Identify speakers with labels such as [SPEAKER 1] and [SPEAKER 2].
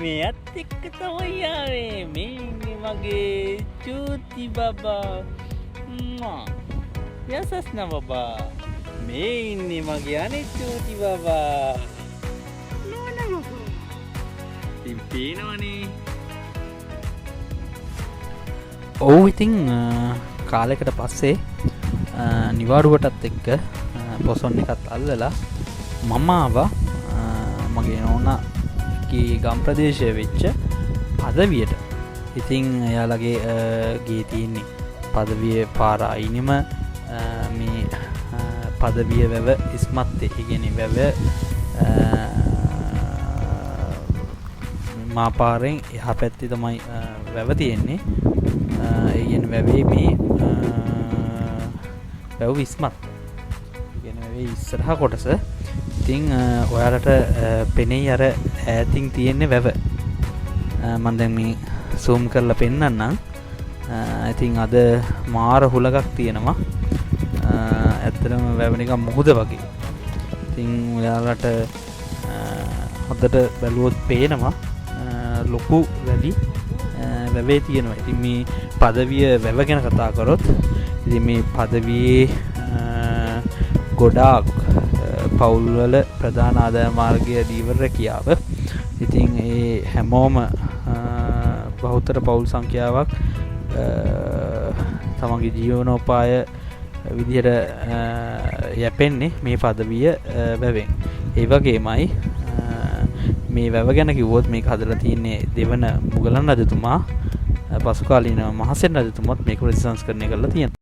[SPEAKER 1] මෙයත් එක්ක තමයි ආවේ. මේ ඉන්නේ මගේ චූටි බබා. යසස් නා බබා. මේ ඉන්නේ මගේ අනිත් චූටි බබා. නෝනා බබා. ඉතින් පේනවනේ. ඔව් ඉතින් කාලයකට පස්සේ නිවාඩුවටත් එක්ක පොසොන් එකත් අල්ලලා මම ආවා මගේ නෝනාගේ ගම් ප්‍රදේශය වෙච්ච පදවියට. ඉතින් එයාලගේ ගේ තියෙන්නේ පදවිය පාර අයිනෙම මේ පදවිය වැව ඉස්මත්තේ. ඒ කියන්නේ වැව මාපාරෙන් එහා පැත්තේ තමයි වැව තියෙන්නේ. ඒ කියන්නේ වැවේ මේ වැව ඉස්මත්. ඒ කියන්නේ වැවේ ඉස්සරහා කොටස. ඉතින් ඔයාලට පෙනෙයි අර ඈතින් තියෙන්නේ වැව. මම දැන් මේ zoom කරලා පෙන්නන්නම්. ඉතින් අද මාර හුලඟක් තියෙනවා. ඇත්තටම වැව නිකන් මුහුද වගේ. ඉතින් ඔයාලට හොඳට බැලුවොත් පේනවා ලොකු වැලි වැවේ තියෙනවා. ඉතින් මේ පදවිය වැව ගැන කතා කරොත් ඉතින් මේ පදවියේ ගොඩාක් පවුල්වල ප්‍රධාන ආදායම් මාර්ගය දීවර රැකියාව. ඉතින් ඒ හැමෝම බහුතර පවුල් සංඛ්‍යාවක් තමන්ගේ ජීවනෝපාය විදිහට යැපෙන්නේ මේ පදවිය වැවෙන්. ඒ වගේමයි මේ වැව ගැන කිව්වොත් මේක හදලා තියෙන්නේ දෙවන මුගලන් රජතුමා. පසු කාලීන මහසෙන් රජතුමත් මේක ප්‍රතිසංස්කරණය කරලා තියෙනවා.